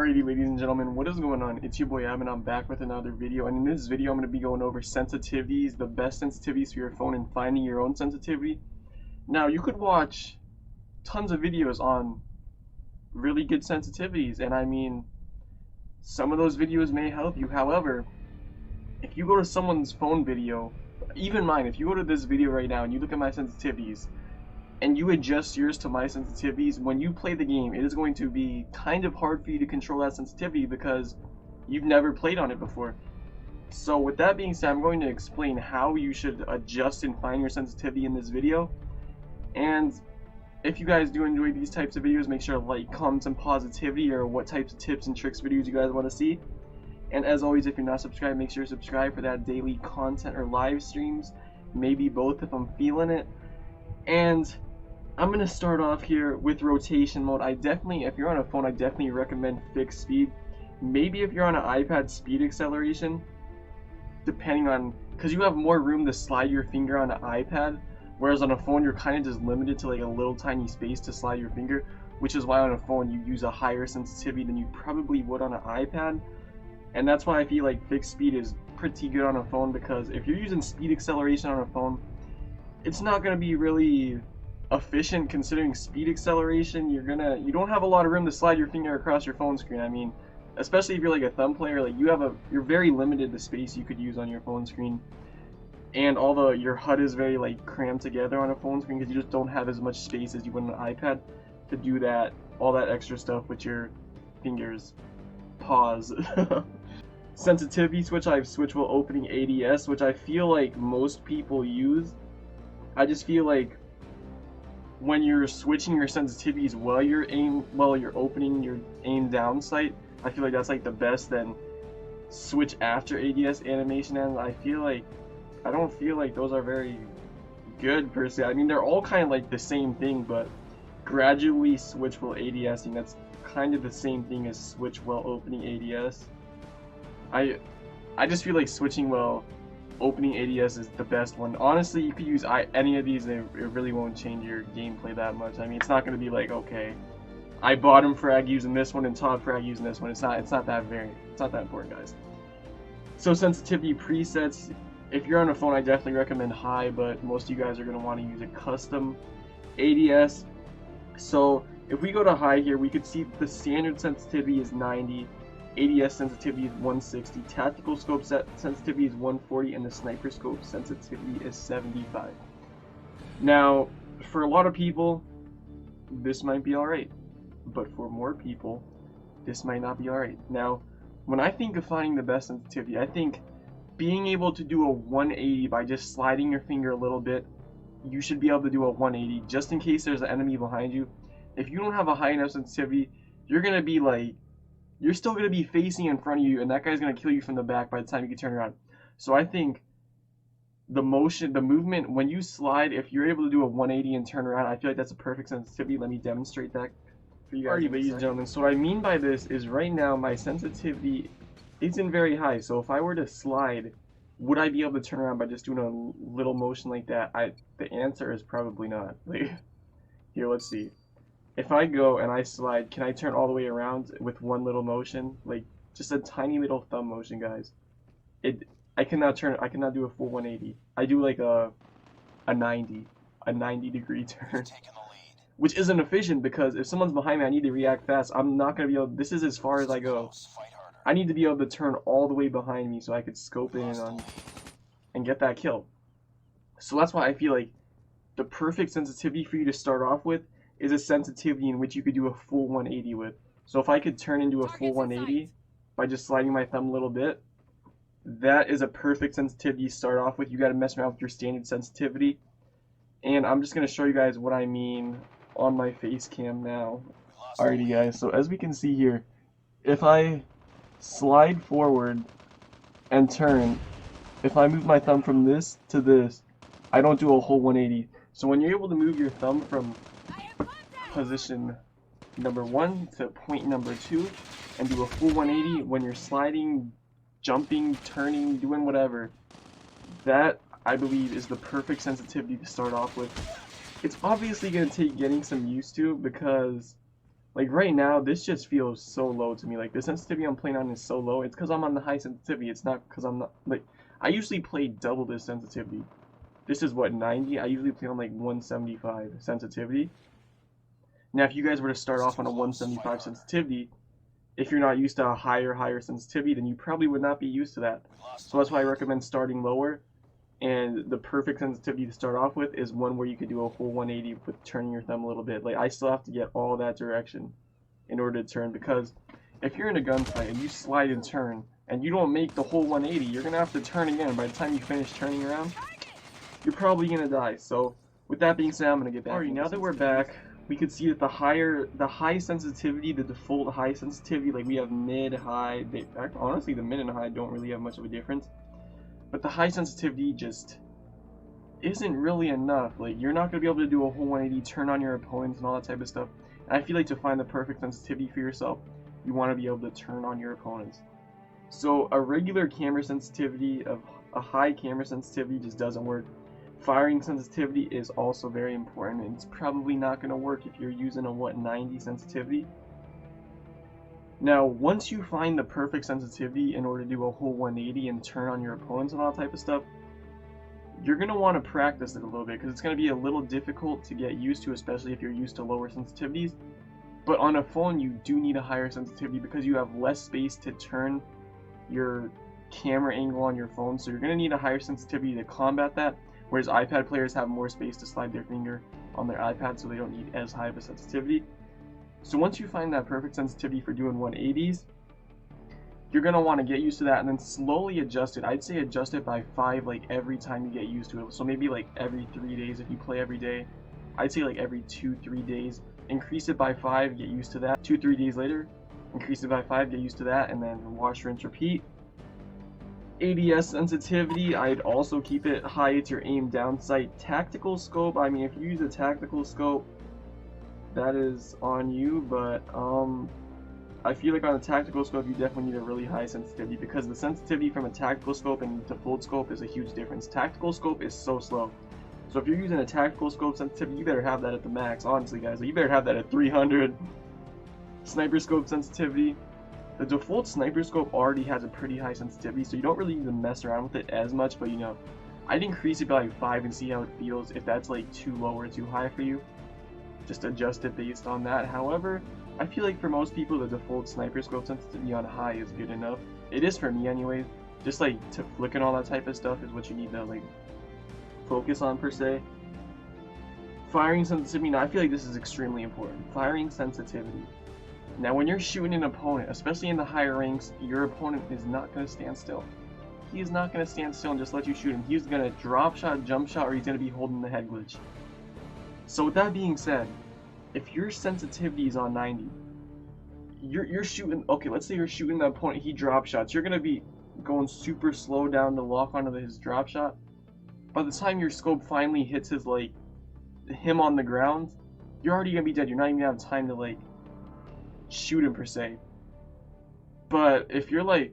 Alrighty, ladies and gentlemen, what is going on? It's your boy Ab, and I'm back with another video. And in this video, I'm going to be going over sensitivities, the best sensitivities for your phone, and finding your own sensitivity. Now, you could watch tons of videos on really good sensitivities, and I mean, some of those videos may help you. However, if you go to someone's phone video, even mine, if you go to this video right now and you look at my sensitivities, and you adjust yours to my sensitivities, when you play the game, it is going to be kind of hard for you to control that sensitivity because you've never played on it before. So with that being said, I'm going to explain how you should adjust and find your sensitivity in this video. And if you guys do enjoy these types of videos, make sure to like, comment some positivity or what types of tips and tricks videos you guys want to see. And as always, if you're not subscribed, make sure to subscribe for that daily content or live streams, maybe both if I'm feeling it. And I'm going to start off here with rotation mode. If you're on a phone, I definitely recommend fixed speed. Maybe if you're on an iPad, speed acceleration, depending on, because you have more room to slide your finger on an iPad, whereas on a phone, you're kind of just limited to like a little tiny space to slide your finger, which is why on a phone, you use a higher sensitivity than you probably would on an iPad. And that's why I feel like fixed speed is pretty good on a phone, because if you're using speed acceleration on a phone, it's not going to be really efficient, considering speed acceleration. You don't have a lot of room to slide your finger across your phone screen. I mean, especially if you're like a thumb player, like you're very limited the space you could use on your phone screen, and your HUD is very like crammed together on a phone screen because you just don't have as much space as you would on an iPad to do all that extra stuff with your fingers. Pause. Sensitivity switch, I have switch while opening ADS, which I feel like most people use. I just feel like when you're switching your sensitivities while you're opening your aim down sight, I feel like that's like the best. Then switch after ADS animation ends. I don't feel like those are very good per se. I mean, they're all kind of like the same thing, but gradually switch while ADSing, that's kind of the same thing as switch while opening ADS. I just feel like switching while opening ADS is the best one. Honestly, you could use any of these and it really won't change your gameplay that much. I mean, it's not going to be like, okay, I bottom frag using this one and top frag using this one. It's not that important, guys. So sensitivity presets, if you're on a phone, I definitely recommend high, but most of you guys are going to want to use a custom ADS. So if we go to high here, we could see the standard sensitivity is 90. ADS sensitivity is 160, tactical scope sensitivity is 140, and the sniper scope sensitivity is 75. Now, for a lot of people, this might be alright, but for more people, this might not be alright. Now, when I think of finding the best sensitivity, I think being able to do a 180 by just sliding your finger a little bit, you should be able to do a 180 just in case there's an enemy behind you. If you don't have a high enough sensitivity, you're still going to be facing in front of you, and that guy's going to kill you from the back by the time you can turn around. So I think the movement, when you slide, if you're able to do a 180 and turn around, I feel like that's a perfect sensitivity. Let me demonstrate that for you guys. Alrighty, ladies and gentlemen, so what I mean by this is right now my sensitivity isn't very high. So if I were to slide, would I be able to turn around by just doing a little motion like that? The answer is probably not. Here, let's see. If I go and I slide, can I turn all the way around with one little motion? Like, just a tiny little thumb motion, guys. I cannot do a full 180. I do like a 90 degree turn. Which isn't efficient, because if someone's behind me, I need to react fast. I'm not going to be able, this is as far as I go. I need to be able to turn all the way behind me so I could scope in on and get that kill. So that's why I feel like the perfect sensitivity for you to start off with is a sensitivity in which you could do a full 180 with. So if I could turn into a full 180 by just sliding my thumb a little bit, that is a perfect sensitivity to start off with. You got to mess around with your standard sensitivity. And I'm just going to show you guys what I mean on my face cam now. Alrighty guys, so as we can see here, if I slide forward and turn, if I move my thumb from this to this, I don't do a whole 180. So when you're able to move your thumb from position number 1 to point number 2 and do a full 180 when you're sliding, jumping, turning, doing whatever, that I believe is the perfect sensitivity to start off with. It's obviously going to take getting some used to, because Like right now, this just feels so low to me. Like the sensitivity I'm playing on is so low. It's because I'm on the high sensitivity. It's not because I'm not like I usually play double this sensitivity. This is what 90. I usually play on like 175 sensitivity. Now, if you guys were to start off on a 175 sensitivity, if you're not used to a higher sensitivity, then you probably would not be used to that. So that's why I recommend starting lower. And the perfect sensitivity to start off with is one where you could do a full 180 with turning your thumb a little bit. Like I still have to get all that direction in order to turn, because if you're in a gunfight and you slide and turn and you don't make the whole 180, you're gonna have to turn again. By the time you finish turning around, you're probably gonna die. So with that being said, I'm gonna get back. Alright, now that we're back, we could see that the high sensitivity, the default high sensitivity, like we have mid, high. Honestly, the mid and high don't really have much of a difference. But the high sensitivity just isn't really enough. Like you're not gonna be able to do a whole 180, turn on your opponents and all that type of stuff. And I feel like to find the perfect sensitivity for yourself, you want to be able to turn on your opponents. So a regular camera sensitivity of a high camera sensitivity just doesn't work. Firing sensitivity is also very important, and it's probably not going to work if you're using a 90 sensitivity. Now, once you find the perfect sensitivity in order to do a whole 180 and turn on your opponents and all that type of stuff, you're going to want to practice it a little bit because it's going to be a little difficult to get used to, especially if you're used to lower sensitivities. But on a phone, you do need a higher sensitivity because you have less space to turn your camera angle on your phone, so you're going to need a higher sensitivity to combat that, whereas iPad players have more space to slide their finger on their iPad, so they don't need as high of a sensitivity. So once you find that perfect sensitivity for doing 180s, you're going to want to get used to that and then slowly adjust it. I'd say adjust it by 5 like every time you get used to it. So maybe like every 3 days if you play every day. I'd say like every 2-3 days. Increase it by 5, get used to that. 2-3 days later, increase it by 5, get used to that, and then wash, rinse, repeat. ADS sensitivity, I'd also keep it high to your aim down sight. Tactical scope, I mean, if you use a tactical scope, that is on you, but I feel like on a tactical scope you definitely need a really high sensitivity because the sensitivity from a tactical scope and default scope is a huge difference. Tactical scope is so slow. So if you're using a tactical scope sensitivity, you better have that at the max, honestly guys. You better have that at 300. Sniper scope sensitivity. The default sniper scope already has a pretty high sensitivity, so you don't really need to mess around with it as much, but you know, I'd increase it by like 5 and see how it feels. If that's like too low or too high for you, just adjust it based on that. However, I feel like for most people the default sniper scope sensitivity on high is good enough. It is for me anyways. Just like to flick and all that type of stuff is what you need to like focus on per se. Firing sensitivity, now I feel like this is extremely important. Firing sensitivity. Now when you're shooting an opponent, especially in the higher ranks, your opponent is not going to stand still. He is not going to stand still and just let you shoot him. He's going to drop shot, jump shot, or he's going to be holding the head glitch. So with that being said, if your sensitivity is on 90, you're shooting, okay, let's say you're shooting the opponent, he drop shots, you're going to be going super slow down to lock onto his drop shot. By the time your scope finally hits his, like, him on the ground, you're already going to be dead. You're not even going to have time to, like, shoot him per se. But if you're, like,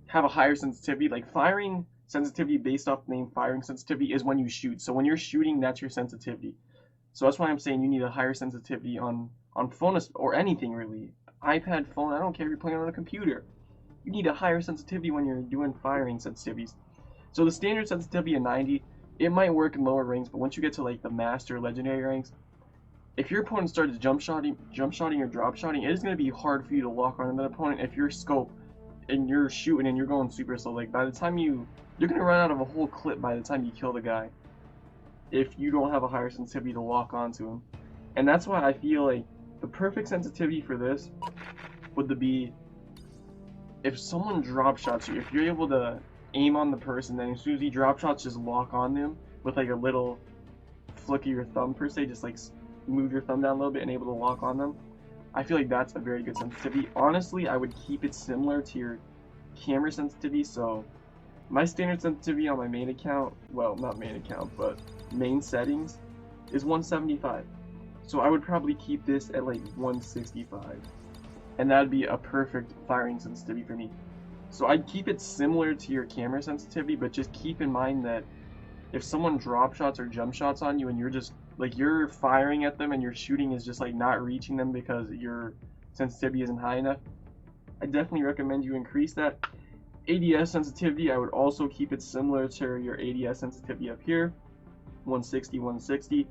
have a higher sensitivity, like, firing sensitivity based off the name firing sensitivity is when you shoot. So when you're shooting, that's your sensitivity. So that's why I'm saying you need a higher sensitivity on phone or anything really. iPad, phone, I don't care if you're playing on a computer. You need a higher sensitivity when you're doing firing sensitivities. So the standard sensitivity of 90, it might work in lower ranks, but once you get to like the master legendary ranks, if your opponent starts jump shotting or drop shotting, it is going to be hard for you to lock on that opponent if your scope and you're shooting and you're going super slow. Like by the time you're going to run out of a whole clip by the time you kill the guy if you don't have a higher sensitivity to lock onto him. And that's why I feel like the perfect sensitivity for this would be if someone drop shots you, if you're able to aim on the person, then as soon as he drop shots, just lock on them with like a little flick of your thumb per se, just like move your thumb down a little bit and able to lock on them. I feel like that's a very good sensitivity. Honestly, I would keep it similar to your camera sensitivity. So my standard sensitivity on my main account, well, not main account, but main settings is 175. So I would probably keep this at like 165. And that would be a perfect firing sensitivity for me. So I'd keep it similar to your camera sensitivity, but just keep in mind that if someone drop shots or jump shots on you and you're just like you're firing at them and your shooting is just like not reaching them because your sensitivity isn't high enough, I definitely recommend you increase that. ADS sensitivity, I would also keep it similar to your ADS sensitivity up here, 160, 160.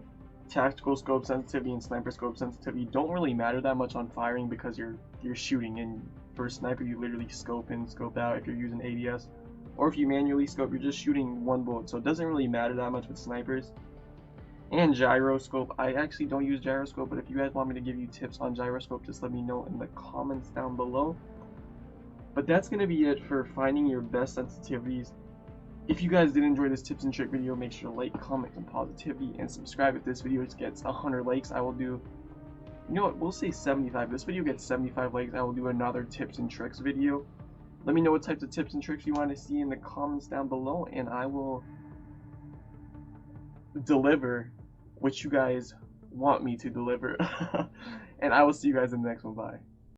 Tactical scope sensitivity and sniper scope sensitivity don't really matter that much on firing because you're shooting, and for a sniper you literally scope in, scope out if you're using ADS, or if you manually scope you're just shooting one bullet, so it doesn't really matter that much with snipers. And gyroscope, I actually don't use gyroscope, but if you guys want me to give you tips on gyroscope, just let me know in the comments down below. But that's going to be it for finding your best sensitivities. If you guys did enjoy this tips and trick video, make sure to like, comment, and positivity, and subscribe. If this video gets 100 likes, I will do, you know what, we'll say 75. If this video gets 75 likes, I will do another tips and tricks video. Let me know what types of tips and tricks you want to see in the comments down below, and I will deliver what you guys want me to deliver. And I will see you guys in the next one. Bye.